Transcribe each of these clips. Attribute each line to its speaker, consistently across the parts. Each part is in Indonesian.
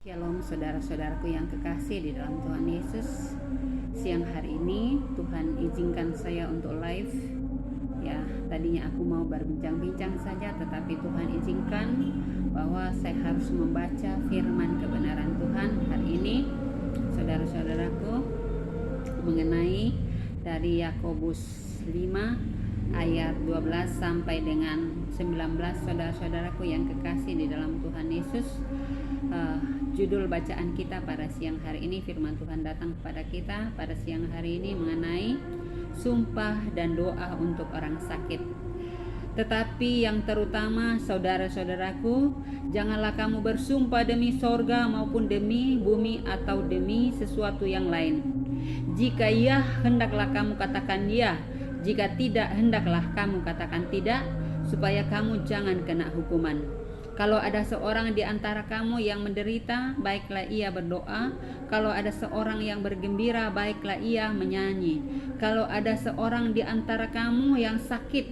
Speaker 1: Shalom saudara-saudaraku yang kekasih di dalam Tuhan Yesus. Siang hari ini Tuhan izinkan saya untuk live. Ya, tadinya aku mau berbincang-bincang saja, tetapi Tuhan izinkan bahwa saya harus membaca firman kebenaran Tuhan hari ini, saudara-saudaraku, mengenai dari Yakobus 5 ayat 12 sampai dengan 19. Saudara-saudaraku yang kekasih di dalam Tuhan Yesus, judul bacaan kita pada siang hari ini, firman Tuhan datang kepada kita pada siang hari ini mengenai sumpah dan doa untuk orang sakit. Tetapi yang terutama, saudara-saudaraku, janganlah kamu bersumpah demi sorga maupun demi bumi atau demi sesuatu yang lain. Jika ya, hendaklah kamu katakan ya. Jika tidak, hendaklah kamu katakan tidak, supaya kamu jangan kena hukuman. Kalau ada seorang di antara kamu yang menderita, baiklah ia berdoa. Kalau ada seorang yang bergembira, baiklah ia menyanyi. Kalau ada seorang di antara kamu yang sakit,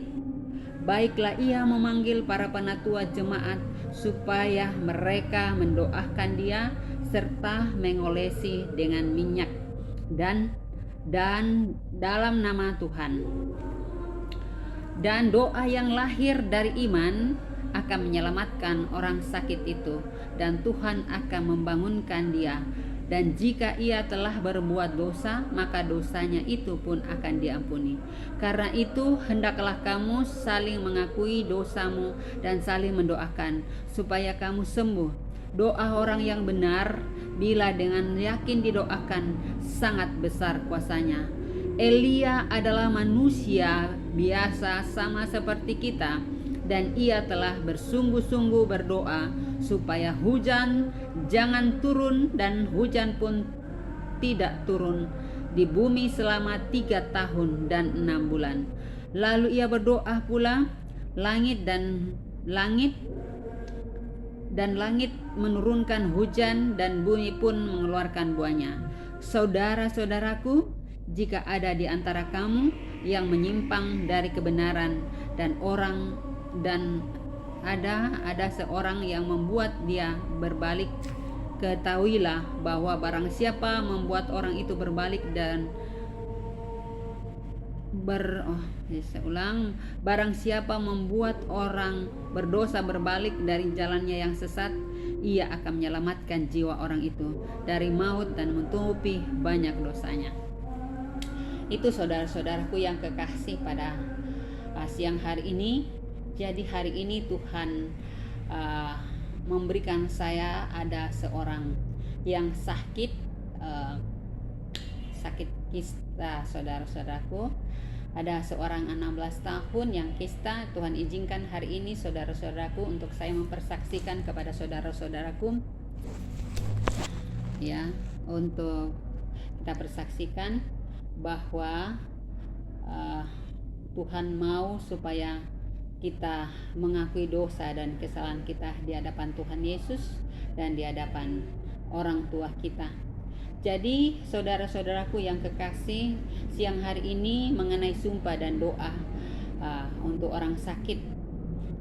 Speaker 1: baiklah ia memanggil para penatua jemaat, supaya mereka mendoakan dia, serta mengolesi dengan minyak dan dalam nama Tuhan. Dan doa yang lahir dari iman akan menyelamatkan orang sakit itu, dan Tuhan akan membangunkan dia. Dan jika ia telah berbuat dosa, maka dosanya itu pun akan diampuni. Karena itu hendaklah kamu saling mengakui dosamu dan saling mendoakan, supaya kamu sembuh. Doa orang yang benar, bila dengan yakin didoakan, sangat besar kuasanya. Elia adalah manusia biasa sama seperti kita, dan ia telah bersungguh-sungguh berdoa supaya hujan jangan turun, dan hujan pun tidak turun di bumi selama 3 tahun dan 6 bulan. Lalu ia berdoa pula, langit menurunkan hujan, dan bumi pun mengeluarkan buahnya. Saudara-saudaraku, jika ada di antara kamu yang menyimpang dari kebenaran, dan ada seorang yang membuat dia berbalik, ketahuilah bahwa barang siapa membuat orang itu berbalik barang siapa membuat orang berdosa berbalik dari jalannya yang sesat, ia akan menyelamatkan jiwa orang itu dari maut dan menutupi banyak dosanya. Itu saudara-saudaraku yang kekasih pada siang hari ini. Jadi hari ini Tuhan memberikan saya ada seorang yang sakit kista, saudara-saudaraku. Ada seorang 16 tahun yang kista. Tuhan izinkan hari ini saudara-saudaraku untuk saya mempersaksikan kepada saudara-saudaraku, ya, untuk kita persaksikan bahwa Tuhan mau supaya kita mengakui dosa dan kesalahan kita di hadapan Tuhan Yesus dan di hadapan orang tua kita. Jadi saudara-saudaraku yang kekasih, siang hari ini mengenai sumpah dan doa untuk orang sakit.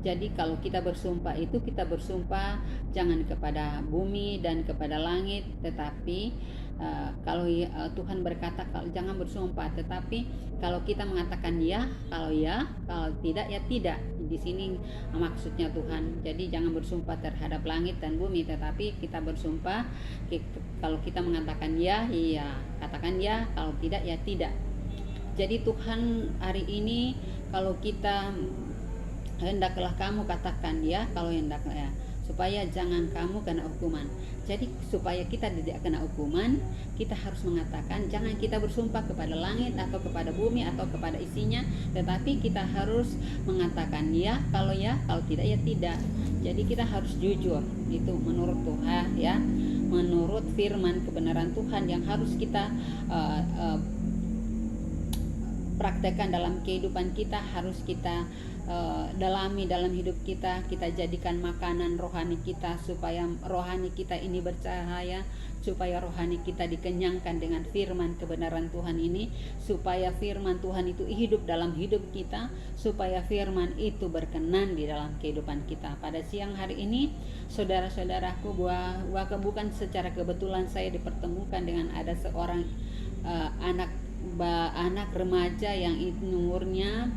Speaker 1: Jadi kalau kita bersumpah itu, kita bersumpah jangan kepada bumi dan kepada langit, tetapi kalau Tuhan berkata kalau jangan bersumpah, tetapi kalau kita mengatakan ya, kalau tidak ya tidak. Di sini maksudnya Tuhan. Jadi jangan bersumpah terhadap langit dan bumi, tetapi kita bersumpah kalau kita mengatakan ya, katakan ya, kalau tidak ya tidak. Jadi Tuhan hari ini, kalau kita hendaklah kamu katakan ya, kalau hendaklah ya, supaya jangan kamu kena hukuman. Jadi supaya kita tidak kena hukuman, kita harus mengatakan, jangan kita bersumpah kepada langit atau kepada bumi atau kepada isinya, tetapi kita harus mengatakan ya, kalau tidak ya tidak. Jadi kita harus jujur, itu menurut Tuhan ya, menurut firman kebenaran Tuhan yang harus kita praktekkan dalam kehidupan kita, harus kita dalami dalam hidup kita. Kita jadikan makanan rohani kita, supaya rohani kita ini bercahaya, supaya rohani kita dikenyangkan dengan firman kebenaran Tuhan ini, supaya firman Tuhan itu hidup dalam hidup kita, supaya firman itu berkenan di dalam kehidupan kita. Pada siang hari ini, saudara-saudaraku, bukan secara kebetulan saya dipertemukan dengan ada seorang anak remaja yang umurnya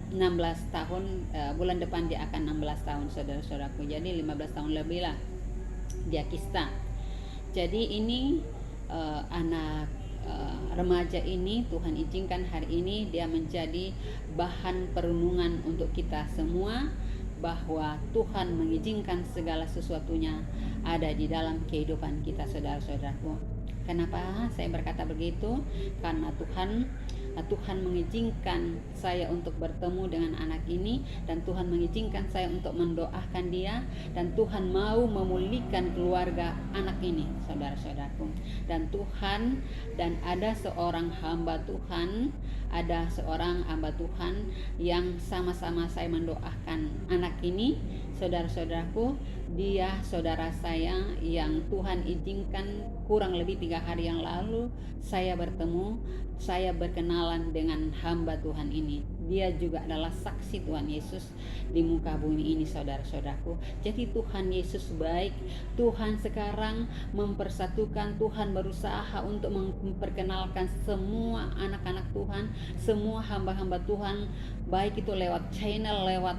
Speaker 1: 16 tahun. Bulan depan dia akan 16 tahun, saudara-saudaraku. Jadi 15 tahun lebih lah dia kista. Jadi ini anak remaja ini, Tuhan izinkan hari ini dia menjadi bahan perenungan untuk kita semua, bahwa Tuhan mengizinkan segala sesuatunya ada di dalam kehidupan kita, saudara-saudaraku. Kenapa saya berkata begitu? Karena Tuhan mengizinkan saya untuk bertemu dengan anak ini, dan Tuhan mengizinkan saya untuk mendoakan dia, dan Tuhan mau memulihkan keluarga anak ini, saudara-saudaraku. Dan ada seorang hamba Tuhan yang sama-sama saya mendoakan anak ini, saudara-saudaraku. Dia saudara saya yang Tuhan izinkan kurang lebih 3 hari yang lalu saya berkenalan dengan hamba Tuhan ini. Dia juga adalah saksi Tuhan Yesus di muka bumi ini, saudara-saudaraku. Jadi Tuhan Yesus baik. Tuhan sekarang mempersatukan, Tuhan berusaha untuk memperkenalkan semua anak-anak Tuhan, semua hamba-hamba Tuhan, baik itu lewat channel, lewat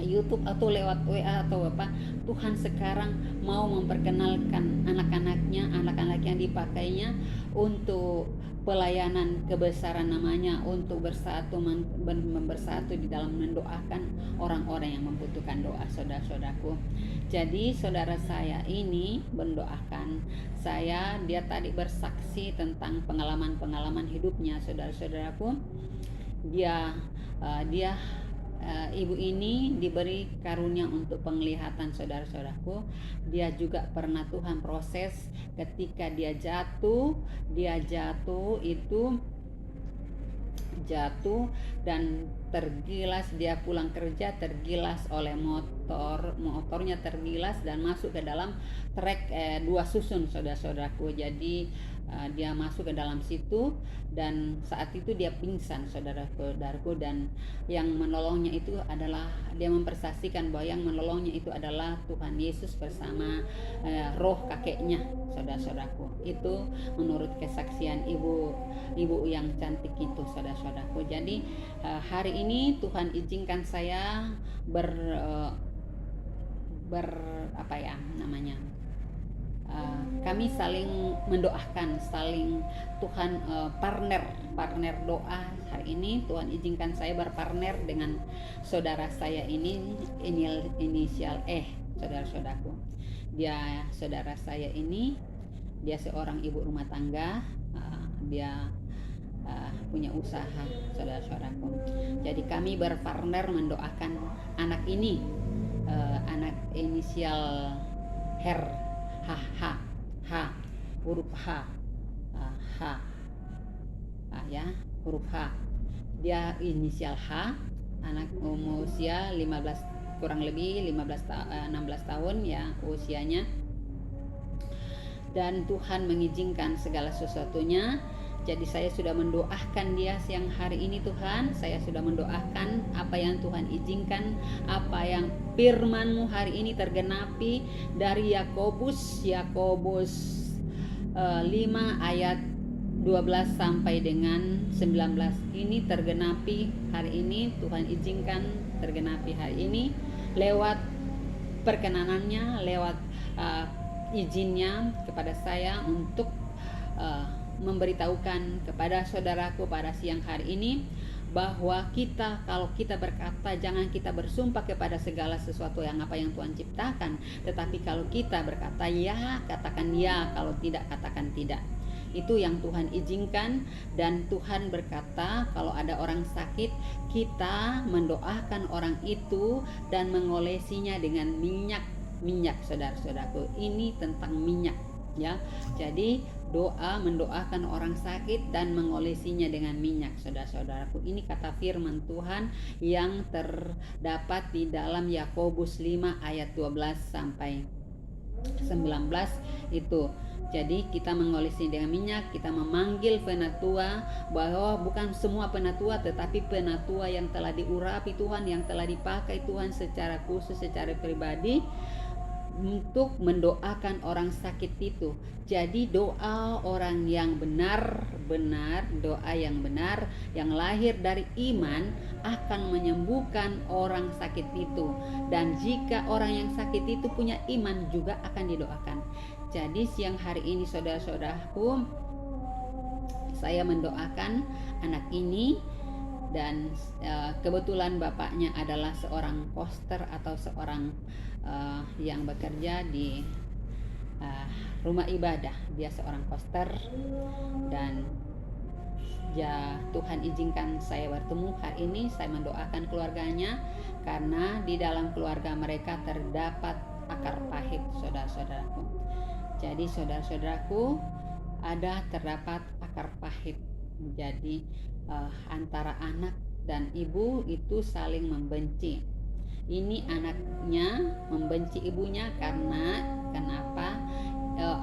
Speaker 1: YouTube atau lewat WA atau apa. Tuhan sekarang mau memperkenalkan anak-anak yang dipakainya untuk pelayanan kebesaran namanya, untuk bersatu di dalam mendoakan orang-orang yang membutuhkan doa, saudara-saudaraku. Jadi saudara saya ini mendoakan saya, dia tadi bersaksi tentang pengalaman hidupnya, saudara-saudaraku. Ibu ini diberi karunia untuk penglihatan, saudara-saudaraku. Dia juga pernah Tuhan proses ketika dia jatuh dan tergilas. Dia pulang kerja tergilas oleh motornya tergilas dan masuk ke dalam trek 2 susun, saudara-saudaraku. Jadi dia masuk ke dalam situ, dan saat itu dia pingsan, saudara-saudaraku. Dan yang menolongnya itu adalah, dia mempersaksikan bahwa yang menolongnya itu adalah Tuhan Yesus bersama roh kakeknya, saudara-saudaraku. Itu menurut kesaksian ibu yang cantik itu, saudara-saudaraku. Jadi hari ini Tuhan izinkan saya kami saling mendoakan, Tuhan partner doa. Hari ini Tuhan izinkan saya berpartner dengan saudara saya ini, inisial saudara-saudaraku. Saudara saya ini, dia seorang ibu rumah tangga. Dia punya usaha, saudara-saudaraku. Jadi kami berpartner mendoakan anak ini, anak inisial huruf H, huruf H. Dia inisial H, anak usia 16 tahun ya usianya. Dan Tuhan mengizinkan segala sesuatunya. Jadi saya sudah mendoakan dia siang hari ini, Tuhan. Saya sudah mendoakan apa yang Tuhan izinkan, apa yang firman-Mu hari ini tergenapi dari Yakobus 5 ayat 12 sampai dengan 19. Ini tergenapi hari ini, Tuhan izinkan tergenapi hari ini lewat perkenanannya, lewat izinnya kepada saya untuk memberitahukan kepada saudaraku pada siang hari ini bahwa kalau kita berkata, jangan kita bersumpah kepada segala sesuatu yang Tuhan ciptakan, tetapi kalau kita berkata ya, katakan ya, kalau tidak, katakan tidak. Itu yang Tuhan izinkan. Dan Tuhan berkata kalau ada orang sakit, kita mendoakan orang itu dan mengolesinya dengan minyak, saudara-saudaraku. Ini tentang minyak ya. Jadi mendoakan orang sakit dan mengolesinya dengan minyak. Saudara-saudaraku, ini kata firman Tuhan yang terdapat di dalam Yakobus 5 ayat 12 sampai 19 itu. Jadi kita mengolesi dengan minyak, kita memanggil penatua, bahwa bukan semua penatua tetapi penatua yang telah diurapi Tuhan, yang telah dipakai Tuhan secara khusus, secara pribadi untuk mendoakan orang sakit itu. Jadi doa orang yang benar, doa yang benar yang lahir dari iman akan menyembuhkan orang sakit itu. Dan jika orang yang sakit itu punya iman, juga akan didoakan. Jadi siang hari ini saudara-saudaraku, saya mendoakan anak ini, dan kebetulan bapaknya adalah seorang poster atau seorang yang bekerja di rumah ibadah. Dia seorang poster, dan ya Tuhan izinkan saya bertemu hari ini. Saya mendoakan keluarganya karena di dalam keluarga mereka terdapat akar pahit, saudara-saudaraku. Jadi saudara-saudaraku, terdapat akar pahit. Jadi antara anak dan ibu itu saling membenci. Ini anaknya membenci ibunya karena kenapa?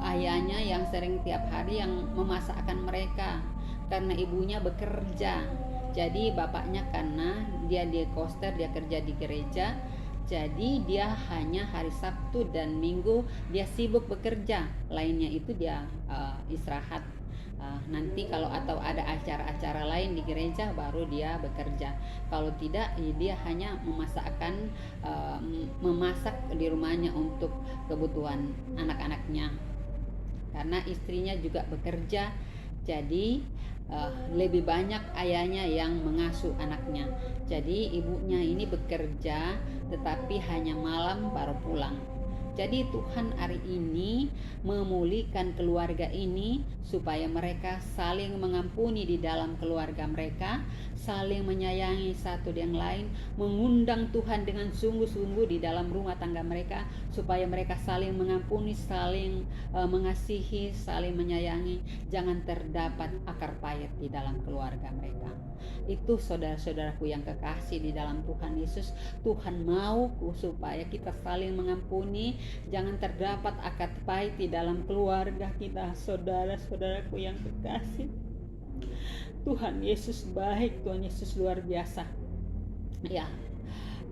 Speaker 1: Ayahnya yang sering tiap hari yang memasakkan mereka, karena ibunya bekerja. Jadi bapaknya karena dia koster, dia kerja di gereja, jadi dia hanya hari Sabtu dan Minggu dia sibuk bekerja, lainnya itu dia istirahat. Nanti kalau atau ada acara-acara lain di gereja baru dia bekerja. Kalau tidak, dia hanya memasak di rumahnya untuk kebutuhan anak-anaknya. Karena istrinya juga bekerja, jadi lebih banyak ayahnya yang mengasuh anaknya. Jadi ibunya ini bekerja tetapi hanya malam baru pulang. Jadi Tuhan hari ini memulihkan keluarga ini supaya mereka saling mengampuni di dalam keluarga mereka, saling menyayangi satu yang lain, mengundang Tuhan dengan sungguh-sungguh di dalam rumah tangga mereka supaya mereka saling mengampuni, saling mengasihi, saling menyayangi. Jangan terdapat akar pahit di dalam keluarga mereka. Itu saudara-saudaraku yang kekasih di dalam Tuhan Yesus. Tuhan mau supaya kita saling mengampuni, jangan terdapat akar pahit di dalam keluarga kita, saudara-saudaraku yang kekasih. Tuhan Yesus baik, Tuhan Yesus luar biasa. Ya,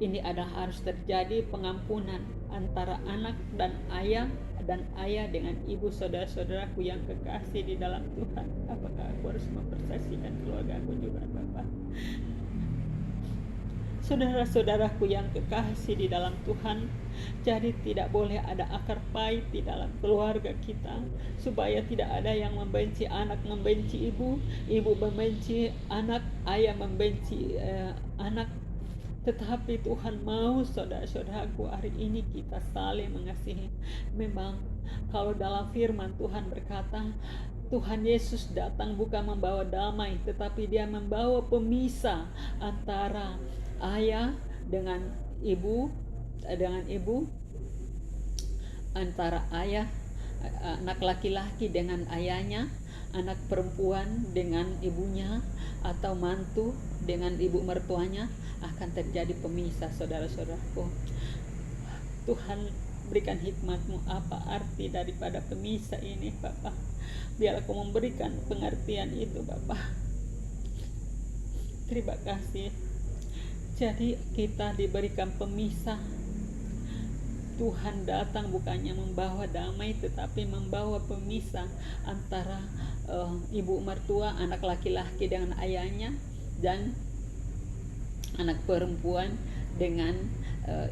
Speaker 1: ini adalah harus terjadi pengampunan antara anak dan ayah dengan ibu, saudara-saudaraku yang kekasih di dalam Tuhan. Apakah aku harus mempersaksikan keluarga aku juga, Bapak? Saudara-saudaraku yang kekasih di dalam Tuhan, jadi tidak boleh ada akar pahit di dalam keluarga kita, supaya tidak ada yang membenci anak, membenci ibu membenci anak, ayah membenci anak. Tetapi Tuhan mau saudara-saudaraku hari ini kita saling mengasihi. Memang kalau dalam firman Tuhan berkata, Tuhan Yesus datang bukan membawa damai, tetapi dia membawa pemisah antara ayah dengan ibu, antara ayah, anak laki-laki dengan ayahnya, anak perempuan dengan ibunya, atau mantu dengan ibu mertuanya, akan terjadi pemisah, saudara-saudaraku. Tuhan berikan hikmat-Mu, apa arti daripada pemisah ini, Bapak. Biar aku memberikan pengertian itu, Bapak. Terima kasih. Jadi kita diberikan pemisah. Tuhan datang bukannya membawa damai, tetapi membawa pemisah antara ibu mertua, anak laki-laki dengan ayahnya, dan anak perempuan dengan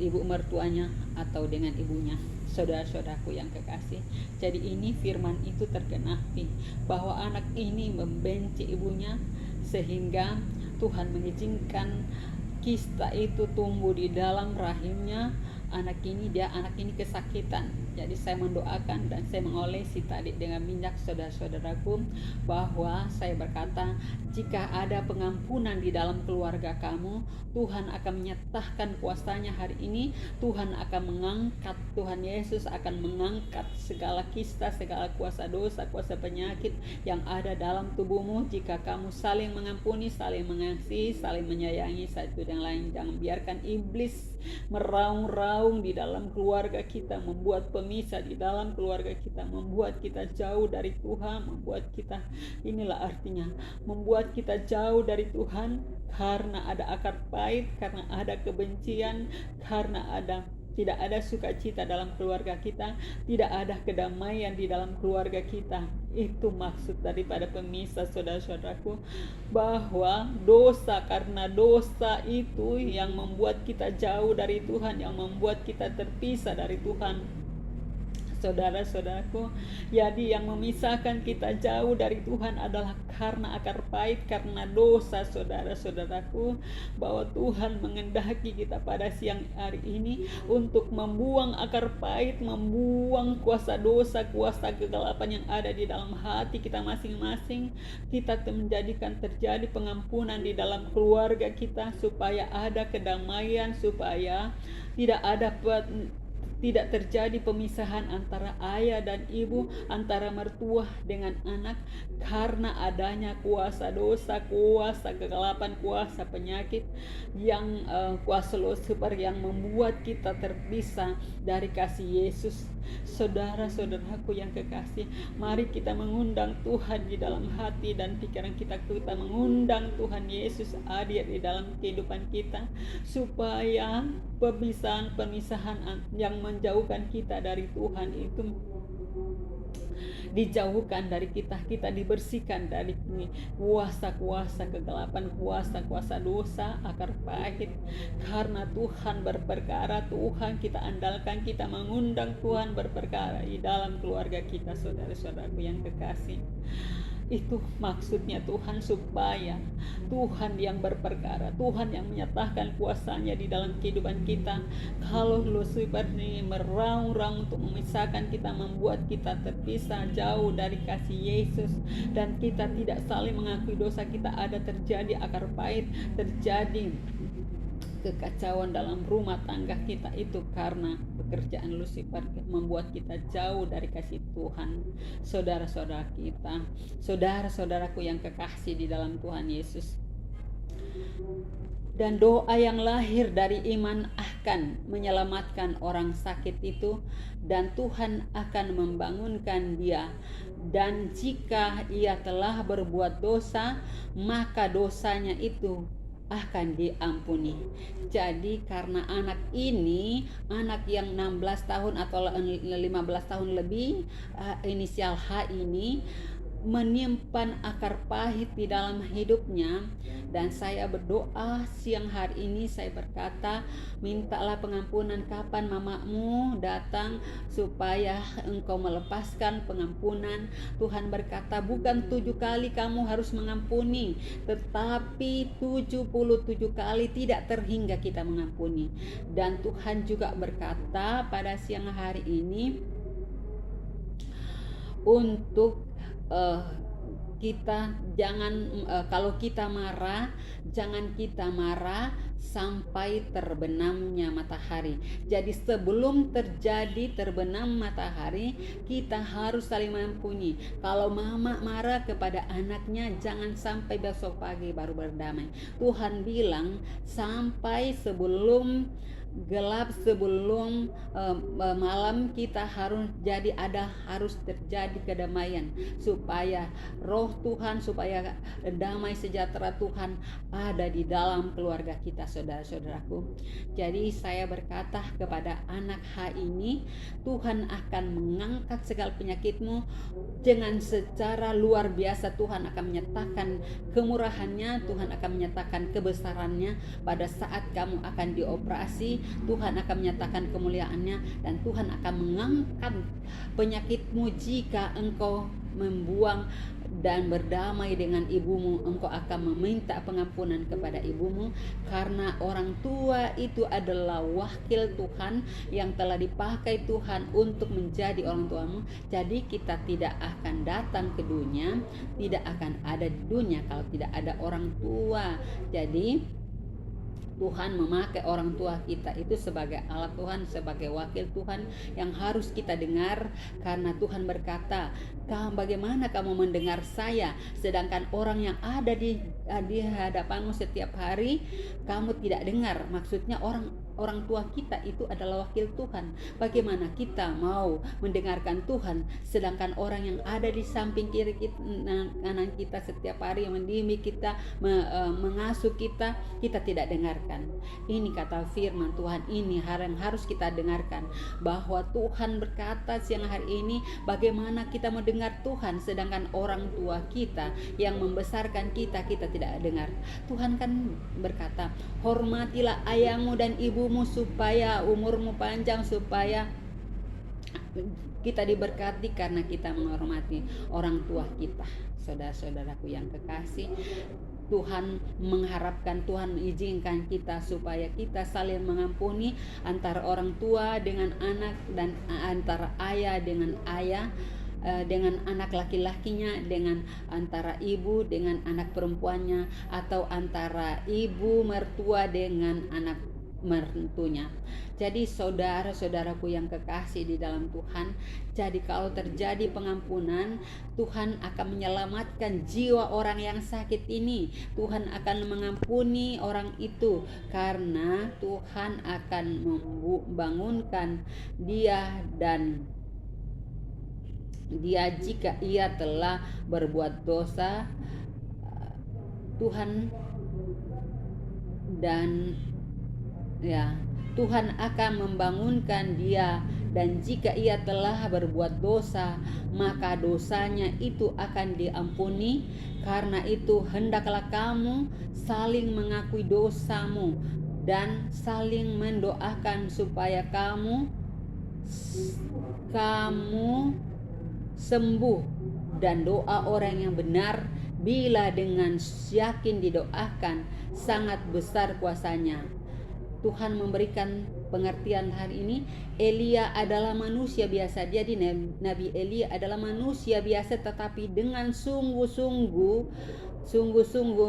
Speaker 1: ibu mertuanya atau dengan ibunya. Saudara-saudaraku yang kekasih, jadi ini firman itu tergenapi bahwa anak ini membenci ibunya, sehingga Tuhan mengizinkan kista itu tumbuh di dalam rahimnya, anak ini kesakitan. Jadi saya mendoakan dan saya mengolesi tadi dengan minyak saudara-saudaraku, bahwa saya berkata, jika ada pengampunan di dalam keluarga kamu, Tuhan akan menyatakan kuasanya hari ini. Tuhan akan mengangkat, Tuhan Yesus akan mengangkat segala kista, segala kuasa dosa, kuasa penyakit yang ada dalam tubuhmu. Jika kamu saling mengampuni, saling mengasihi, saling menyayangi satu dan lain. Jangan biarkan iblis meraung-raung di dalam keluarga kita, membuat pemisah di dalam keluarga kita, membuat kita jauh dari Tuhan, membuat kita, inilah artinya, membuat kita jauh dari Tuhan, karena ada akar pahit, karena ada kebencian, karena tidak ada sukacita dalam keluarga kita, tidak ada kedamaian di dalam keluarga kita. Itu maksud daripada pemisah, saudara-saudaraku, bahwa dosa, karena dosa itu yang membuat kita jauh dari Tuhan, yang membuat kita terpisah dari Tuhan. Saudara-saudaraku, jadi yang memisahkan kita jauh dari Tuhan adalah karena akar pahit, karena dosa. Saudara-saudaraku, bahwa Tuhan mengendaki kita pada siang hari ini untuk membuang akar pahit, membuang kuasa dosa, kuasa kegelapan yang ada di dalam hati kita masing-masing. Kita menjadikan terjadi pengampunan di dalam keluarga kita, supaya ada kedamaian, supaya tidak terjadi pemisahan antara ayah dan ibu, antara mertua dengan anak, karena adanya kuasa dosa, kuasa kegelapan, kuasa penyakit, yang kuasa Lucifer yang membuat kita terpisah dari kasih Yesus. Saudara-saudaraku yang kekasih, mari kita mengundang Tuhan di dalam hati dan pikiran kita. Kita mengundang Tuhan Yesus hadir di dalam kehidupan kita, supaya pemisahan yang menjauhkan kita dari Tuhan itu dijauhkan dari kita. Kita dibersihkan dari kuasa-kuasa kegelapan, kuasa-kuasa dosa, akar pahit. Karena Tuhan berperkara, Tuhan kita andalkan, kita mengundang Tuhan berperkara di dalam keluarga kita, saudara-saudaraku yang kekasih. Itu maksudnya Tuhan, supaya Tuhan yang berperkara, Tuhan yang menyatakan kuasanya di dalam kehidupan kita. Kalau Lucifer ini meraung-raung untuk memisahkan kita, membuat kita terpisah jauh dari kasih Yesus, dan kita tidak saling mengakui dosa kita, ada terjadi akar pahit, terjadi kekacauan dalam rumah tangga kita, itu karena pekerjaan Lucifer membuat kita jauh dari kasih Tuhan. Saudara-saudara kita, saudara-saudaraku yang kekasih di dalam Tuhan Yesus, dan doa yang lahir dari iman akan menyelamatkan orang sakit itu, dan Tuhan akan membangunkan dia. Dan jika ia telah berbuat dosa, maka dosanya itu akan diampuni. Jadi karena anak ini, anak yang 16 tahun atau 15 tahun lebih, inisial H ini menyimpan akar pahit di dalam hidupnya, dan saya berdoa siang hari ini, saya berkata, mintalah pengampunan. Kapan mamamu datang supaya engkau melepaskan pengampunan? Tuhan berkata, bukan 7 kali kamu harus mengampuni, tetapi 77 kali tidak terhingga kita mengampuni. Dan Tuhan juga berkata pada siang hari ini untuk kita jangan, kalau kita marah, jangan kita marah sampai terbenamnya matahari. Jadi sebelum terjadi terbenam matahari, kita harus saling mengampuni. Kalau mama marah kepada anaknya, jangan sampai besok pagi baru berdamai. Tuhan bilang sampai sebelum gelap, sebelum malam, kita harus terjadi kedamaian, supaya roh Tuhan, supaya damai sejahtera Tuhan ada di dalam keluarga kita, saudara-saudaraku. Jadi saya berkata kepada anak H ini, Tuhan akan mengangkat segala penyakitmu dengan secara luar biasa. Tuhan akan menyatakan kemurahannya, Tuhan akan menyatakan kebesarannya pada saat kamu akan dioperasi. Tuhan akan menyatakan kemuliaannya, dan Tuhan akan mengangkat penyakitmu jika engkau membuang dan berdamai dengan ibumu, engkau akan meminta pengampunan kepada ibumu, karena orang tua itu adalah wakil Tuhan yang telah dipakai Tuhan untuk menjadi orang tuamu. Jadi kita tidak akan datang ke dunia, tidak akan ada di dunia kalau tidak ada orang tua. Jadi Tuhan memakai orang tua kita itu sebagai alat Tuhan, sebagai wakil Tuhan yang harus kita dengar, karena Tuhan berkata, bagaimana kamu mendengar saya sedangkan orang yang ada di hadapanmu setiap hari kamu tidak dengar? Maksudnya orang tua kita itu adalah wakil Tuhan. Bagaimana kita mau mendengarkan Tuhan sedangkan orang yang ada di samping kiri kita, kanan kita setiap hari yang mendidik kita, mengasuh kita tidak dengarkan. Ini kata firman Tuhan, ini yang harus kita dengarkan, bahwa Tuhan berkata siang hari ini, bagaimana kita mendengar Tuhan sedangkan orang tua kita yang membesarkan kita tidak dengar. Tuhan kan berkata, hormatilah ayahmu dan ibumu supaya umurmu panjang, supaya kita diberkati karena kita menghormati orang tua kita. Saudara-saudaraku yang kekasih, Tuhan mengharapkan, Tuhan mengizinkan kita supaya kita saling mengampuni antara orang tua dengan anak, dan antara ayah dengan ayah, dengan anak laki-lakinya, dengan antara ibu dengan anak perempuannya, atau antara ibu mertua dengan anak mertunya. Jadi saudara-saudaraku yang kekasih di dalam Tuhan, jadi kalau terjadi pengampunan, Tuhan akan menyelamatkan jiwa orang yang sakit ini. Tuhan akan mengampuni orang itu, karena Tuhan akan membangunkan dia, dan dia jika ia telah berbuat dosa, Tuhan Tuhan akan membangunkan dia, dan jika ia telah berbuat dosa, maka dosanya itu akan diampuni. Karena itu hendaklah kamu saling mengakui dosamu dan saling mendoakan supaya kamu sembuh. Dan doa orang yang benar bila dengan yakin didoakan, sangat besar kuasanya. Tuhan memberikan pengertian hari ini, Elia adalah manusia biasa. Jadi Nabi Elia adalah manusia biasa, tetapi dengan sungguh-sungguh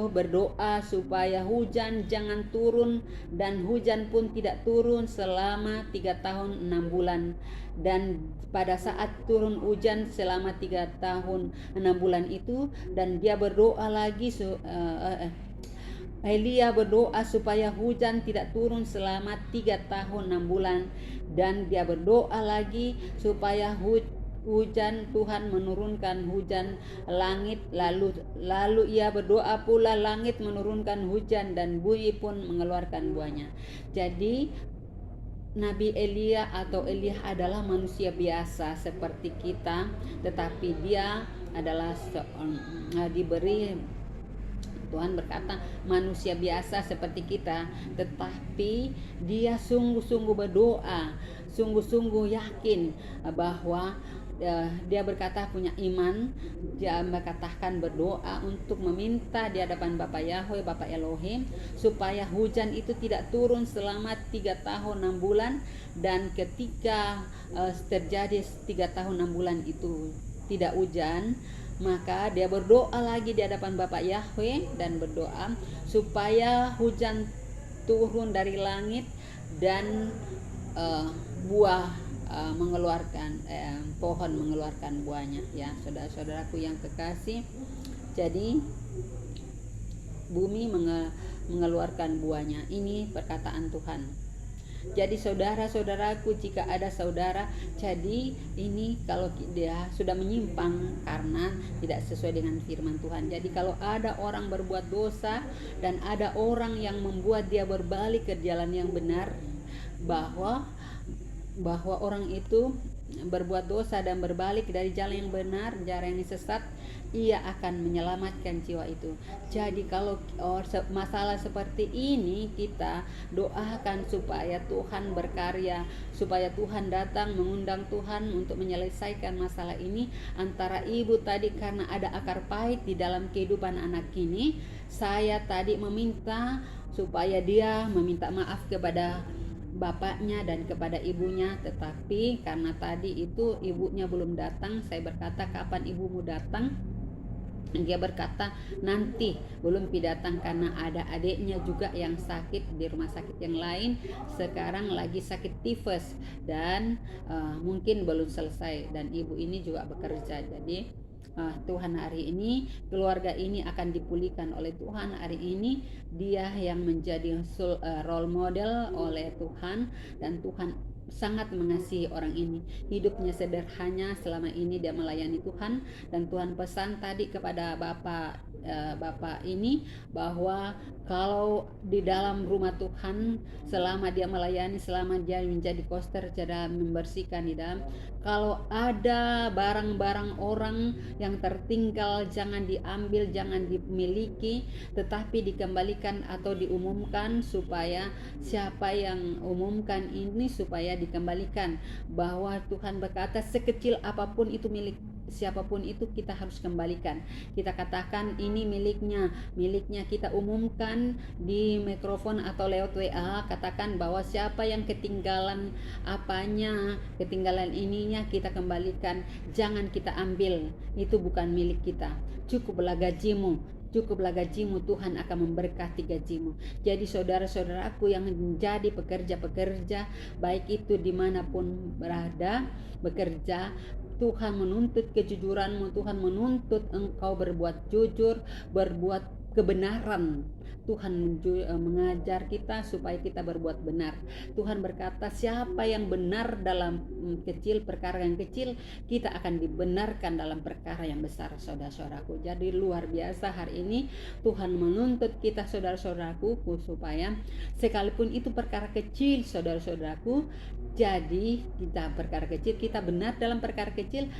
Speaker 1: berdoa supaya hujan jangan turun, dan hujan pun tidak turun selama 3 tahun 6 bulan. Dan pada saat turun hujan selama 3 tahun 6 bulan itu, dan dia berdoa lagi, Elia berdoa supaya hujan tidak turun selama 3 tahun 6 bulan, dan dia berdoa lagi supaya hujan, Tuhan menurunkan hujan langit, lalu ia berdoa pula langit menurunkan hujan dan bumi pun mengeluarkan buahnya. Jadi Nabi Elia atau Elia adalah manusia biasa seperti kita, tetapi dia adalah diberi, Tuhan berkata manusia biasa seperti kita, tetapi dia sungguh-sungguh berdoa, sungguh-sungguh yakin bahwa dia berkata punya iman. Dia berkatakan berdoa untuk meminta di hadapan Bapa Yahweh, Bapa Elohim, supaya hujan itu tidak turun selama 3 tahun 6 bulan. Dan ketika terjadi 3 tahun 6 bulan itu tidak hujan, maka dia berdoa lagi di hadapan Bapa Yahweh dan berdoa supaya hujan turun dari langit dan pohon mengeluarkan buahnya. Ya, saudara-saudaraku yang kekasih, jadi bumi mengeluarkan buahnya. Ini perkataan Tuhan. Jadi saudara-saudaraku, jika ada saudara, jadi ini kalau dia sudah menyimpang karena tidak sesuai dengan firman Tuhan. Jadi kalau ada orang berbuat dosa dan ada orang yang membuat dia berbalik ke jalan yang benar, bahwa bahwa orang itu berbuat dosa dan berbalik dari jalan yang benar, jalan yang sesat, ia akan menyelamatkan jiwa itu. Jadi kalau masalah seperti ini, kita doakan supaya Tuhan berkarya, supaya Tuhan datang, mengundang Tuhan untuk menyelesaikan masalah ini. Antara ibu tadi karena ada akar pahit di dalam kehidupan anak ini, saya tadi meminta supaya dia meminta maaf kepada bapaknya dan kepada ibunya, tetapi karena tadi itu ibunya belum datang, saya berkata, kapan ibumu datang? Dia berkata nanti, belum datang karena ada adiknya juga yang sakit di rumah sakit yang lain, sekarang lagi sakit tifus dan mungkin belum selesai, dan ibu ini juga bekerja. Jadi Tuhan hari ini, keluarga ini akan dipulihkan oleh Tuhan hari ini. Dia yang menjadi role model oleh Tuhan, dan Tuhan sangat mengasihi orang ini. Hidupnya sederhana, selama ini dia melayani Tuhan, dan Tuhan pesan tadi kepada Bapak ini bahwa kalau di dalam rumah Tuhan, selama dia melayani, selama dia menjadi koster, cara membersihkan di dalam, kalau ada barang-barang orang yang tertinggal, jangan diambil, jangan dimiliki, tetapi dikembalikan atau diumumkan, supaya siapa yang umumkan ini supaya dikembalikan. Bahwa Tuhan berkata sekecil apapun itu milik siapapun itu, kita harus kembalikan. Kita katakan ini miliknya, kita umumkan di mikrofon atau lewat WA, katakan bahwa siapa yang ketinggalan apanya, ketinggalan ininya, kita kembalikan, jangan kita ambil, itu bukan milik kita. Cukuplah gajimu, Tuhan akan memberkati gajimu. Jadi saudara-saudaraku yang menjadi pekerja-pekerja, baik itu dimanapun berada bekerja, Tuhan menuntut kejujuranmu, Tuhan menuntut engkau berbuat jujur, berbuat kebenaran. Tuhan mengajar kita supaya kita berbuat benar. Tuhan berkata, siapa yang benar dalam perkara yang kecil, kita akan dibenarkan dalam perkara yang besar, saudara-saudaraku. Jadi luar biasa hari ini Tuhan menuntut kita, saudara-saudaraku, supaya sekalipun itu perkara kecil, saudara-saudaraku, jadi kita perkara kecil, kita benar dalam perkara kecil,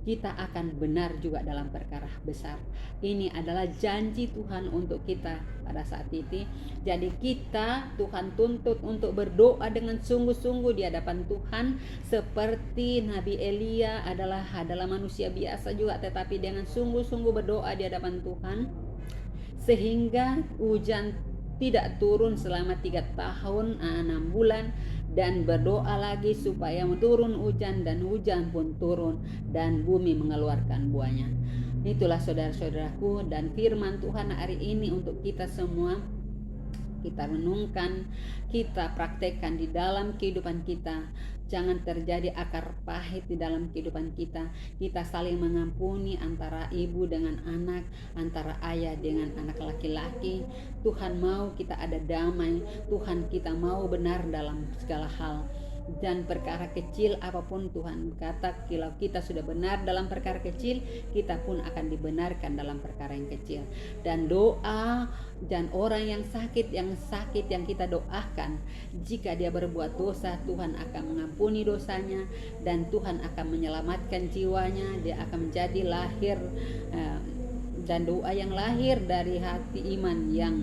Speaker 1: kita akan benar juga dalam perkara besar. Ini adalah janji Tuhan untuk kita pada saat ini. Jadi kita, Tuhan tuntut untuk berdoa dengan sungguh-sungguh di hadapan Tuhan, seperti Nabi Elia adalah manusia biasa juga, tetapi dengan sungguh-sungguh berdoa di hadapan Tuhan, sehingga hujan tidak turun selama 3 tahun 6 bulan, dan berdoa lagi supaya turun hujan, dan hujan pun turun dan bumi mengeluarkan buahnya. Itulah saudara-saudaraku, dan firman Tuhan hari ini untuk kita semua, kita renungkan, kita praktekkan di dalam kehidupan kita. Jangan terjadi akar pahit di dalam kehidupan kita. Kita saling mengampuni antara ibu dengan anak, antara ayah dengan anak laki-laki. Tuhan mau kita ada damai. Tuhan kita mau benar dalam segala hal. Dan perkara kecil apapun, Tuhan kata kalau kita sudah benar dalam perkara kecil, kita pun akan dibenarkan dalam perkara yang kecil. Dan doa, dan orang yang sakit yang kita doakan, jika dia berbuat dosa, Tuhan akan mengampuni dosanya, dan Tuhan akan menyelamatkan jiwanya. Dia akan menjadi lahir, dan doa yang lahir dari hati iman yang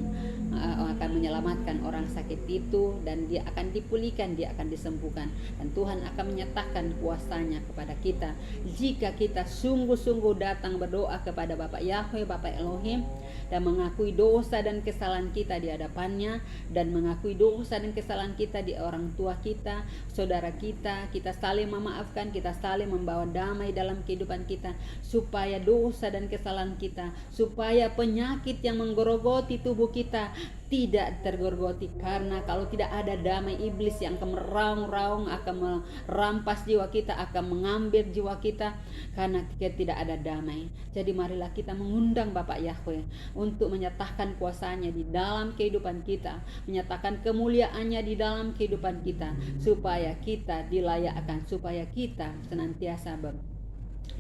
Speaker 1: akan menyelamatkan orang sakit itu, dan dia akan dipulihkan, dia akan disembuhkan, dan Tuhan akan menyatakan kuasanya kepada kita jika kita sungguh-sungguh datang berdoa kepada Bapa Yahweh, Bapa Elohim, dan mengakui dosa dan kesalahan kita di hadapannya, dan mengakui dosa dan kesalahan kita di orang tua kita, saudara kita saling memaafkan, kita saling membawa damai dalam kehidupan kita, supaya dosa dan kesalahan kita, supaya penyakit yang menggerogoti tubuh kita tidak tergerogoti. Karena kalau tidak ada damai, iblis yang akan meraung-raung, akan merampas jiwa kita, akan mengambil jiwa kita, karena kita tidak ada damai. Jadi marilah kita mengundang Bapak Yahweh untuk menyatakan kuasanya di dalam kehidupan kita, menyatakan kemuliaannya di dalam kehidupan kita, supaya kita dilayakkan, supaya kita senantiasa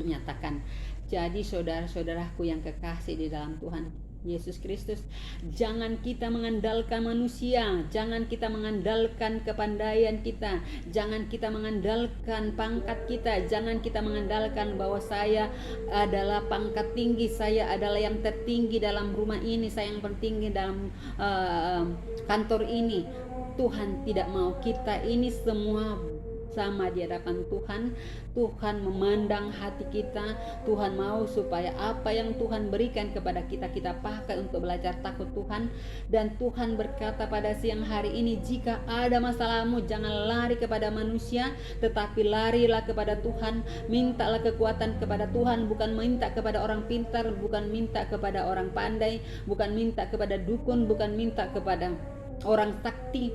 Speaker 1: menyatakan. Jadi saudara-saudaraku yang kekasih di dalam Tuhan, Yesus Kristus. Jangan kita mengandalkan manusia, jangan kita mengandalkan kepandaian kita, jangan kita mengandalkan pangkat kita, jangan kita mengandalkan bahwa saya adalah pangkat tinggi, saya adalah yang tertinggi dalam rumah ini, saya yang tertinggi dalam kantor ini. Tuhan tidak mau kita ini semua sama di hadapan Tuhan. Tuhan memandang hati kita. Tuhan mau supaya apa yang Tuhan berikan kepada kita, kita pakai untuk belajar takut Tuhan. Dan Tuhan berkata pada siang hari ini, jika ada masalahmu, jangan lari kepada manusia, tetapi larilah kepada Tuhan. Mintalah kekuatan kepada Tuhan, bukan minta kepada orang pintar, bukan minta kepada orang pandai, bukan minta kepada dukun, bukan minta kepada orang sakti,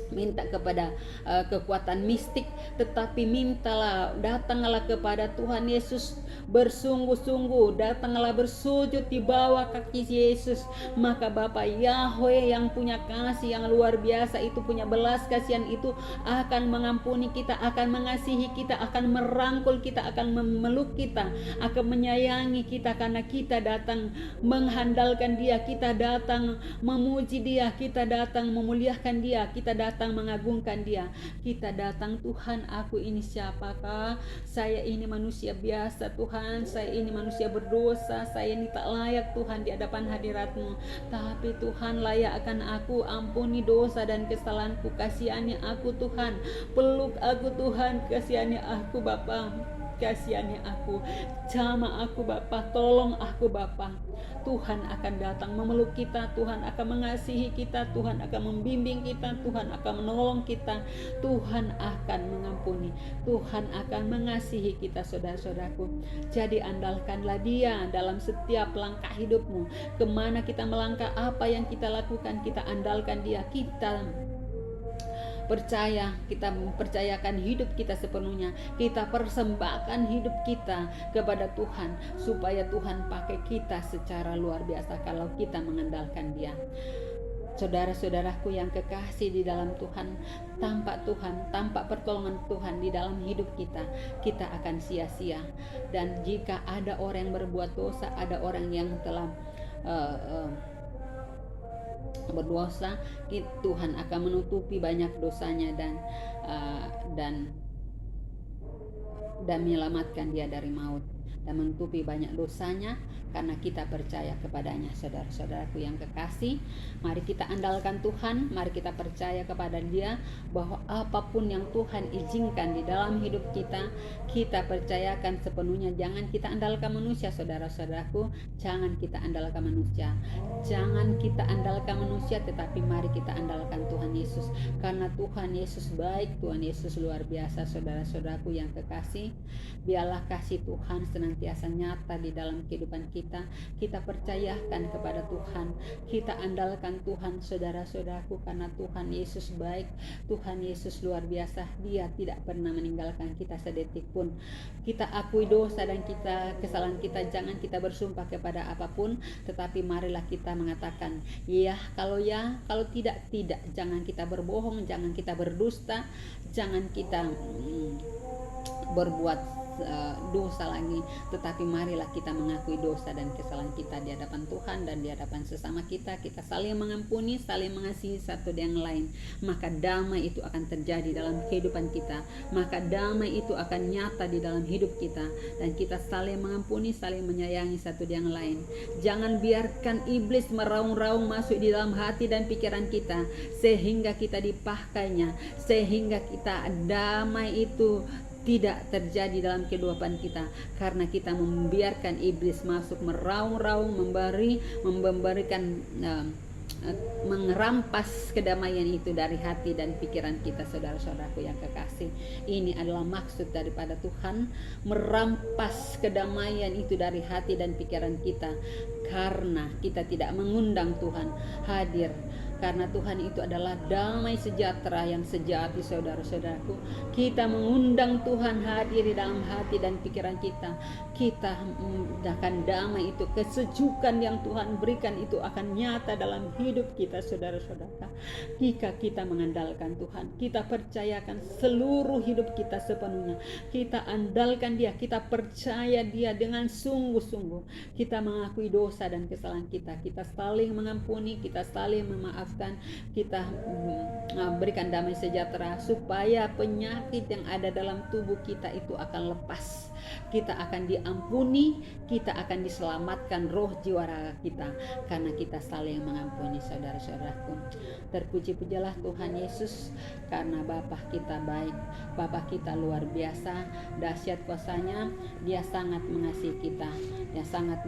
Speaker 1: minta kepada kekuatan mistik, tetapi mintalah, datanglah kepada Tuhan Yesus bersungguh-sungguh, datanglah bersujud di bawah kaki Yesus. Maka Bapa Yahweh yang punya kasih yang luar biasa itu, punya belas kasihan itu, akan mengampuni kita, akan mengasihi kita, akan merangkul kita, akan memeluk kita, akan menyayangi kita, karena kita datang menghandalkan Dia, kita datang memuji Dia, kita datang memuliakan Dia, kita datang mengagungkan Dia. Kita datang, Tuhan, aku ini siapakah? Saya ini manusia biasa, Tuhan. Saya ini manusia berdosa. Saya ini tak layak, Tuhan, di hadapan hadirat-Mu. Tapi Tuhan, layak akan aku. Ampuni dosa dan kesalahanku. Kasihani aku, Tuhan. Peluk aku, Tuhan. Kasihani aku, Bapa. Kasihani aku, jamah aku Bapa, tolong aku Bapa. Tuhan akan datang memeluk kita, Tuhan akan mengasihi kita, Tuhan akan membimbing kita, Tuhan akan menolong kita, Tuhan akan mengampuni, Tuhan akan mengasihi kita, saudara-saudaraku. Jadi andalkanlah Dia dalam setiap langkah hidupmu. Kemana kita melangkah, apa yang kita lakukan, kita andalkan Dia. Kita percaya, kita mempercayakan hidup kita sepenuhnya, kita persembahkan hidup kita kepada Tuhan, supaya Tuhan pakai kita secara luar biasa kalau kita mengandalkan Dia. Saudara-saudaraku yang kekasih di dalam Tuhan, tanpa Tuhan, tanpa pertolongan Tuhan di dalam hidup kita, kita akan sia-sia. Dan jika ada orang yang berbuat dosa, ada orang yang telah berdosa, Tuhan akan menutupi banyak dosanya dan menyelamatkan dia dari maut, dan menutupi banyak dosanya karena kita percaya kepadanya. Saudara-saudaraku yang kekasih, mari kita andalkan Tuhan, mari kita percaya kepada Dia bahwa apapun yang Tuhan izinkan di dalam hidup kita, kita percayakan sepenuhnya. Jangan kita andalkan manusia, saudara-saudaraku, jangan kita andalkan manusia, jangan kita andalkan manusia, tetapi mari kita andalkan Tuhan Yesus, karena Tuhan Yesus baik, Tuhan Yesus luar biasa. Saudara-saudaraku yang kekasih, biarlah kasih Tuhan senantiasa nyata di dalam kehidupan kita percayakan kepada Tuhan, kita andalkan Tuhan, saudara-saudaraku, karena Tuhan Yesus baik, Tuhan Yesus luar biasa. Dia tidak pernah meninggalkan kita sedetik pun. Kita akui dosa dan kesalahan kita, jangan kita bersumpah kepada apapun, tetapi marilah kita mengatakan ya, kalau tidak, jangan kita berbohong, jangan kita berdusta, jangan kita berbuat dosa lagi, tetapi marilah kita mengakui dosa dan kesalahan kita di hadapan Tuhan dan di hadapan sesama kita. Kita saling mengampuni, saling mengasihi satu dengan lain, maka damai itu akan terjadi dalam kehidupan kita, maka damai itu akan nyata di dalam hidup kita, dan kita saling mengampuni, saling menyayangi satu dengan lain. Jangan biarkan iblis meraung-raung masuk di dalam hati dan pikiran kita, sehingga kita dipakainya, sehingga kita damai itu tidak terjadi dalam kehidupan kita, karena kita membiarkan iblis masuk meraung-raung, memberikan merampas kedamaian itu dari hati dan pikiran kita. Saudara-saudaraku yang kekasih, ini adalah maksud daripada Tuhan, merampas kedamaian itu dari hati dan pikiran kita, karena kita tidak mengundang Tuhan hadir karena Tuhan itu adalah damai sejahtera yang sejati. Saudara-saudaraku, kita mengundang Tuhan hadir di dalam hati dan pikiran kita. Kita mengundangkan damai itu, kesejukan yang Tuhan berikan itu akan nyata dalam hidup kita, saudara-saudara. Jika kita mengandalkan Tuhan, kita percayakan seluruh hidup kita sepenuhnya, kita andalkan Dia, kita percaya Dia dengan sungguh-sungguh. Kita mengakui dosa dan kesalahan kita, kita saling mengampuni, kita saling memaafkan, kita berikan damai sejahtera supaya penyakit yang ada dalam tubuh kita itu akan lepas. Kita akan diampuni, kita akan diselamatkan roh jiwa raga kita karena kita saling mengampuni, saudara-saudaraku. Terpuji-pujilah Tuhan Yesus karena Bapa kita baik, Bapa kita luar biasa, dahsyat kuasanya. Dia sangat mengasihi kita, Dia sangat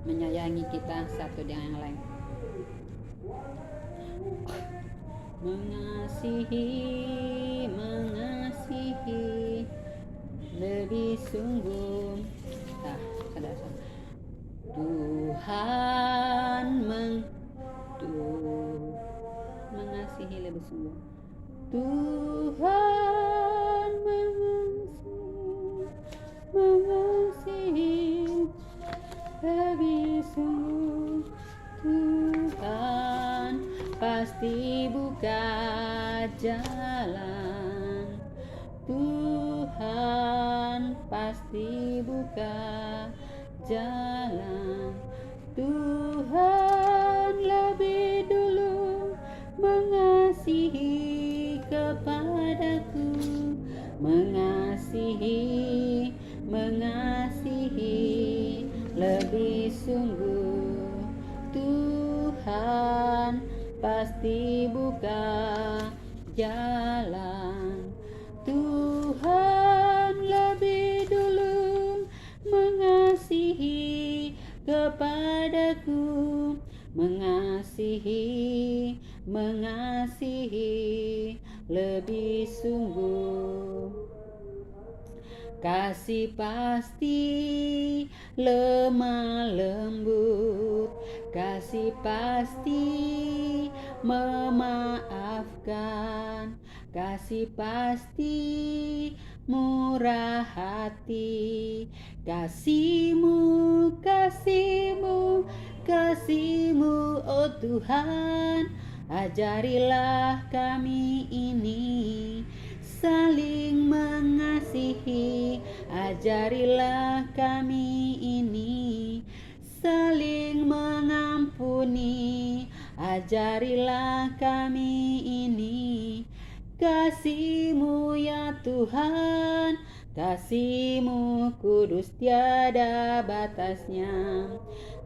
Speaker 1: menyayangi kita satu dengan yang lain. Mengasihi lebih sungguh. Tuhan mengasihi lebih sungguh. Tuhan mengasihi lebih sungguh. Tuhan pasti buka jalan. Tuhan pasti buka jalan. Tuhan lebih dulu mengasihi kepadaku, mengasihi lebih sungguh. Tuhan pasti buka jalan. Tuhan lebih dulu mengasihi kepadaku, mengasihi lebih sungguh. Kasih pasti lemah lembut, kasih pasti memaafkan, kasih pasti murah hati. Kasih-Mu, oh Tuhan, ajarilah kami ini saling mengasihi. Ajarilah kami ini saling mengampuni. Ajarilah kami ini kasih-Mu ya Tuhan. Kasih-Mu kudus tiada batasnya.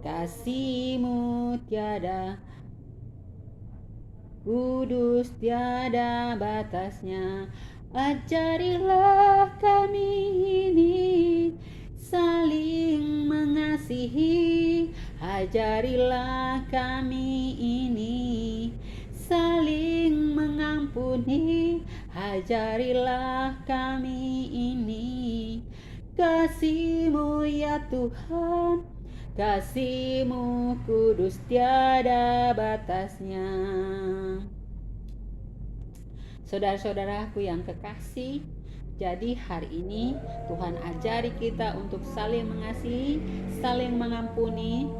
Speaker 1: Kasih-Mu kudus tiada batasnya. Ajarilah kami ini saling mengasihi. Ajarilah kami ini saling mengampuni. Ajarilah kami ini kasih-Mu ya Tuhan. Kasih-Mu kudus tiada batasnya. Saudara-saudaraku yang kekasih, jadi hari ini Tuhan ajari kita untuk saling mengasihi, saling mengampuni,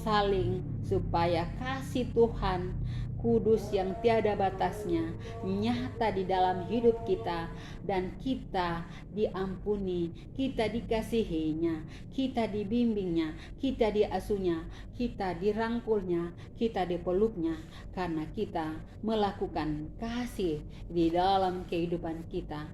Speaker 1: saling supaya kasih Tuhan kudus yang tiada batasnya nyata di dalam hidup kita, dan kita diampuni, kita dikasihinya, kita dibimbingnya, kita diasuhnya, kita dirangkulnya, kita dipeluknya, karena kita melakukan kasih di dalam kehidupan kita.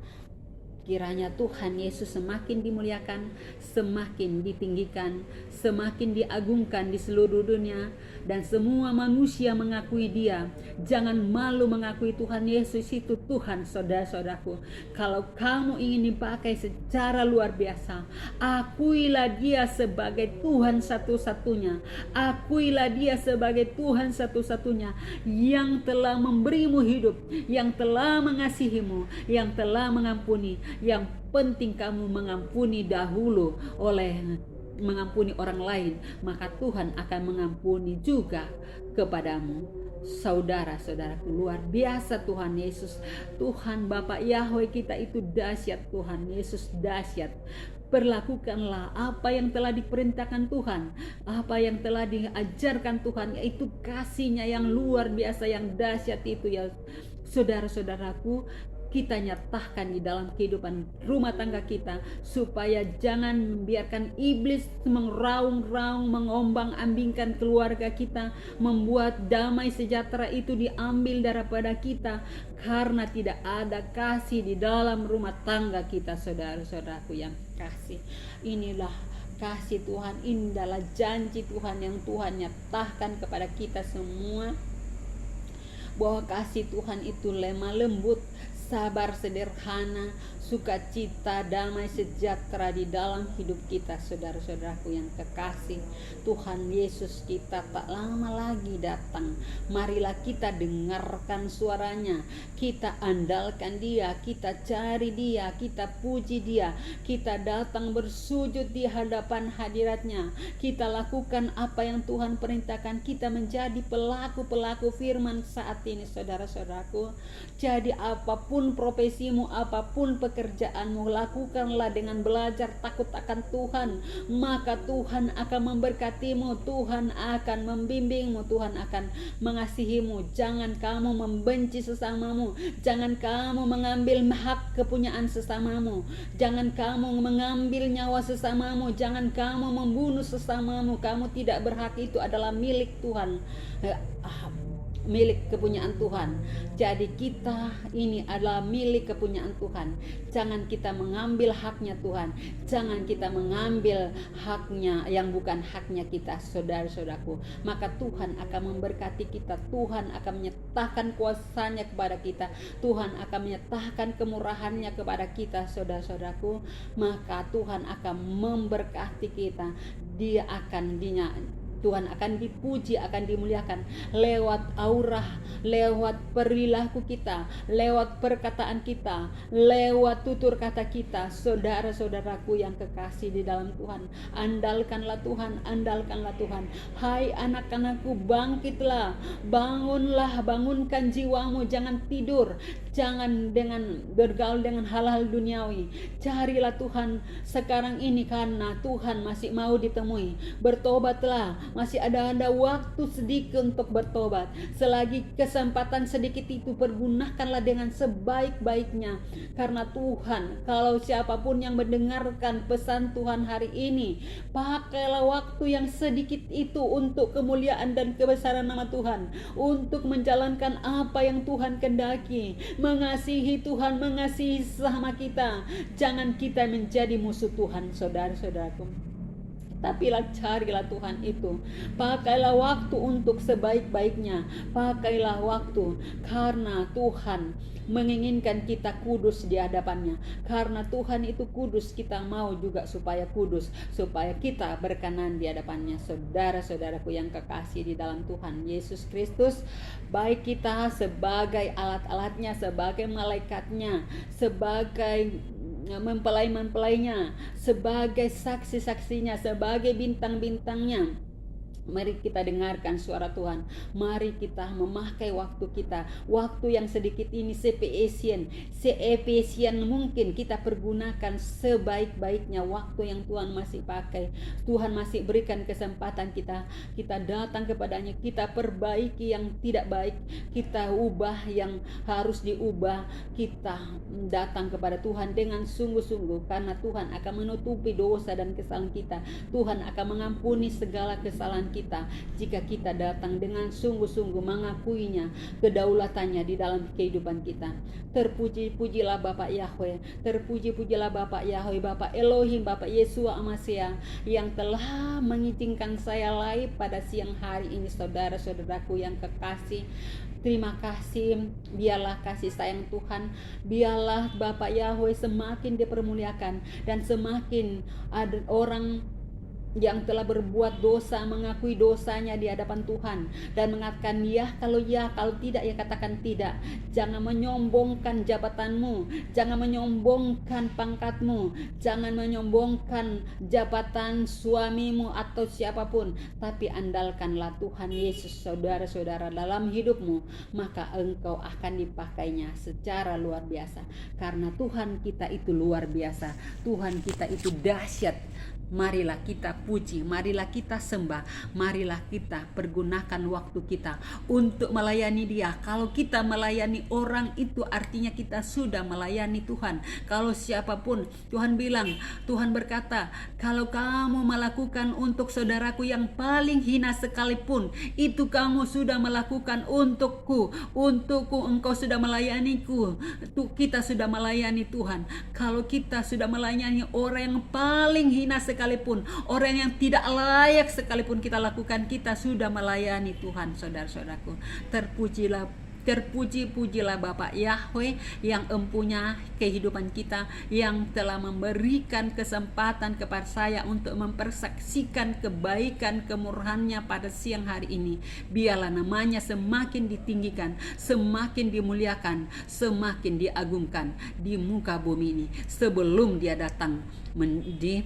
Speaker 1: Kiranya Tuhan Yesus semakin dimuliakan, semakin ditinggikan, semakin diagungkan di seluruh dunia, dan semua manusia mengakui Dia. Jangan malu mengakui Tuhan Yesus itu Tuhan, saudara-saudaraku. Kalau kamu ingin dipakai secara luar biasa, akuilah Dia sebagai Tuhan satu-satunya. Akuilah Dia sebagai Tuhan satu-satunya yang telah memberimu hidup, yang telah mengasihimu, yang telah mengampuni. Yang penting kamu mengampuni dahulu. Oleh mengampuni orang lain, maka Tuhan akan mengampuni juga kepadamu. Saudara-saudaraku, luar biasa Tuhan Yesus. Tuhan Bapa Yahweh kita itu dahsyat, Tuhan Yesus dahsyat. Perlakukanlah apa yang telah diperintahkan Tuhan, apa yang telah diajarkan Tuhan, yaitu kasih-Nya yang luar biasa, yang dahsyat itu ya saudara-saudaraku. Kita nyatakan di dalam kehidupan rumah tangga kita, supaya jangan membiarkan iblis meraung-raung, mengombang-ambingkan keluarga kita, membuat damai sejahtera itu diambil daripada kita, karena tidak ada kasih di dalam rumah tangga kita. Saudara-saudaraku yang kasih, inilah kasih Tuhan, ini adalah janji Tuhan yang Tuhan nyatakan kepada kita semua, bahwa kasih Tuhan itu lemah lembut, sabar, sederhana, sukacita, damai sejahtera di dalam hidup kita. Saudara-saudaraku yang kekasih, Tuhan Yesus kita tak lama lagi datang. Marilah kita dengarkan suaranya, kita andalkan Dia, kita cari Dia, kita puji Dia, kita datang bersujud di hadapan hadirat-Nya, kita lakukan apa yang Tuhan perintahkan, kita menjadi pelaku-pelaku firman saat ini. Saudara-saudaraku, jadi apapun profesimu, apapun pekerjaanmu, lakukanlah dengan belajar takut akan Tuhan, maka Tuhan akan memberkatimu, Tuhan akan membimbingmu, Tuhan akan mengasihimu. Jangan kamu membenci sesamamu, jangan kamu mengambil hak kepunyaan sesamamu, jangan kamu mengambil nyawa sesamamu, jangan kamu membunuh sesamamu. Kamu tidak berhak, itu adalah milik Tuhan, milik kepunyaan Tuhan. Jadi kita ini adalah milik kepunyaan Tuhan. Jangan kita mengambil haknya Tuhan, jangan kita mengambil haknya yang bukan haknya kita, saudara-saudaraku. Maka Tuhan akan memberkati kita, Tuhan akan menyatakan kuasanya kepada kita, Tuhan akan menyatakan kemurahannya kepada kita, saudara-saudaraku. Maka Tuhan akan memberkati kita, Tuhan akan dipuji, akan dimuliakan lewat aura, lewat perilaku kita, lewat perkataan kita, lewat tutur kata kita. Saudara-saudaraku yang kekasih di dalam Tuhan, andalkanlah Tuhan, andalkanlah Tuhan. Hai anak-anakku, bangkitlah, bangunlah, bangunkan jiwamu, jangan tidur, jangan dengan bergaul dengan hal-hal duniawi. Carilah Tuhan sekarang ini, karena Tuhan masih mau ditemui. Bertobatlah, masih ada waktu sedikit untuk bertobat. Selagi kesempatan sedikit itu, pergunakanlah dengan sebaik-baiknya. Karena Tuhan, kalau siapapun yang mendengarkan pesan Tuhan hari ini, pakailah waktu yang sedikit itu untuk kemuliaan dan kebesaran nama Tuhan, untuk menjalankan apa yang Tuhan kehendaki, mengasihi Tuhan, mengasihi sesama kita. Jangan kita menjadi musuh Tuhan, saudara-saudaraku. Tapi carilah Tuhan itu. Pakailah waktu untuk sebaik-baiknya. Pakailah waktu, karena Tuhan menginginkan kita kudus di hadapannya. Karena Tuhan itu kudus, kita mau juga supaya kudus, supaya kita berkenan di hadapannya. Saudara-saudaraku yang kekasih di dalam Tuhan Yesus Kristus, baik kita sebagai alat-alatnya, sebagai malaikatnya, sebagai mempelai-mempelainya, sebagai saksi-saksinya, sebagai bintang-bintangnya, mari kita dengarkan suara Tuhan. Mari kita memakai waktu kita, waktu yang sedikit ini seefisien mungkin kita pergunakan sebaik-baiknya. Waktu yang Tuhan masih pakai, Tuhan masih berikan kesempatan kita datang kepadanya, kita perbaiki yang tidak baik, kita ubah yang harus diubah, kita datang kepada Tuhan dengan sungguh-sungguh, karena Tuhan akan menutupi dosa dan kesalahan kita. Tuhan akan mengampuni segala kesalahan kita jika kita datang dengan sungguh-sungguh mengakuinya, kedaulatannya di dalam kehidupan kita. Terpuji-pujilah Bapak Yahweh, terpuji-pujilah Bapak Yahweh, Bapak Elohim, Bapak Yesua Amasya, yang telah mengizinkan saya live pada siang hari ini. Saudara-saudaraku yang kekasih, terima kasih. Biarlah kasih sayang Tuhan, biarlah Bapak Yahweh semakin dipermuliakan, dan semakin ada orang yang telah berbuat dosa mengakui dosanya di hadapan Tuhan dan mengatakan ya, kalau tidak ya katakan tidak. Jangan menyombongkan jabatanmu, jangan menyombongkan pangkatmu, jangan menyombongkan jabatan suamimu atau siapapun, tapi andalkanlah Tuhan Yesus saudara-saudara dalam hidupmu, maka engkau akan dipakainya secara luar biasa. Karena Tuhan kita itu luar biasa, Tuhan kita itu dahsyat. Marilah kita puji, marilah kita sembah, marilah kita pergunakan waktu kita untuk melayani Dia. Kalau kita melayani orang, itu artinya kita sudah melayani Tuhan. Kalau siapapun, Tuhan bilang, Tuhan berkata, kalau kamu melakukan untuk saudaraku yang paling hina sekalipun, itu kamu sudah melakukan untukku engkau sudah melayaniku. Kita sudah melayani Tuhan. Kalau kita sudah melayani orang yang paling hina sekalipun, orang yang tidak layak sekalipun kita lakukan, kita sudah melayani Tuhan. Saudara-saudaraku, terpuji-pujilah Bapak Yahweh yang empunya kehidupan kita, yang telah memberikan kesempatan kepada saya untuk mempersaksikan kebaikan kemurahannya pada siang hari ini. Biarlah namanya semakin ditinggikan, semakin dimuliakan, semakin diagungkan di muka bumi ini sebelum Dia datang di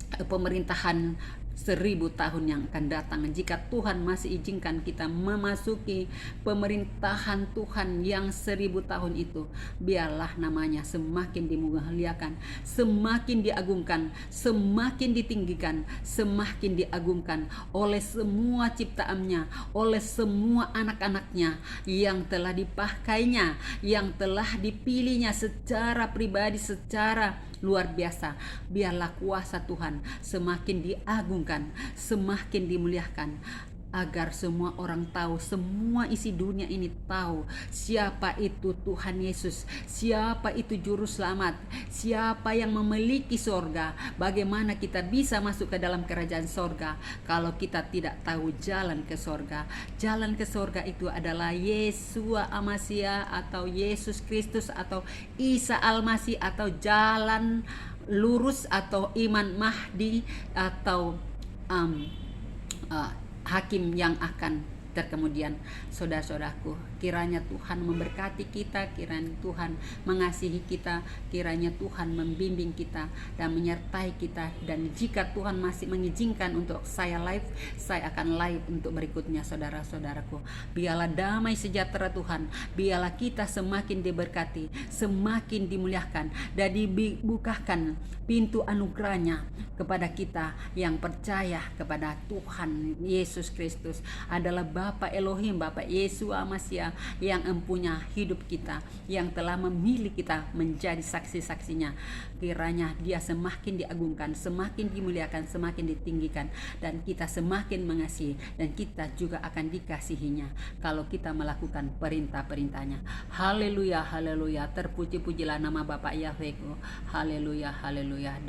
Speaker 1: pemerintahan 1000 tahun yang akan datang. Jika Tuhan masih izinkan kita memasuki pemerintahan Tuhan yang 1000 tahun itu, biarlah namanya semakin dimuliakan, semakin diagungkan, semakin ditinggikan, semakin diagungkan oleh semua ciptaannya, oleh semua anak-anaknya yang telah dipakainya, yang telah dipilihnya secara pribadi, secara luar biasa. Biarlah kuasa Tuhan semakin diagungkan, semakin dimuliakan, agar semua orang tahu, semua isi dunia ini tahu siapa itu Tuhan Yesus, siapa itu juru selamat, siapa yang memiliki sorga. Bagaimana kita bisa masuk ke dalam kerajaan sorga kalau kita tidak tahu jalan ke sorga? Jalan ke sorga itu adalah Yesua Amasia atau Yesus Kristus atau Isa Al-Masih, atau jalan lurus, atau iman Mahdi, atau hakim yang akan terkemudian. Saudara-saudaraku, kiranya Tuhan memberkati kita, kiranya Tuhan mengasihi kita, kiranya Tuhan membimbing kita dan menyertai kita. Dan jika Tuhan masih mengizinkan untuk saya live, saya akan live untuk berikutnya. Saudara-saudaraku, biarlah damai sejahtera Tuhan, biarlah kita semakin diberkati, semakin dimuliakan, dan dibukakan pintu anugerahnya kepada kita yang percaya kepada Tuhan Yesus Kristus adalah Bapa Elohim, Bapa Yesus Amasia, yang empunya hidup kita, yang telah memilih kita menjadi saksi-saksinya. Kiranya Dia semakin diagungkan, semakin dimuliakan, semakin ditinggikan, dan kita semakin mengasihi, dan kita juga akan dikasihinya kalau kita melakukan perintah-perintahnya. Haleluya, haleluya, terpuji-pujilah nama Bapak Yahweh. Haleluya, haleluya.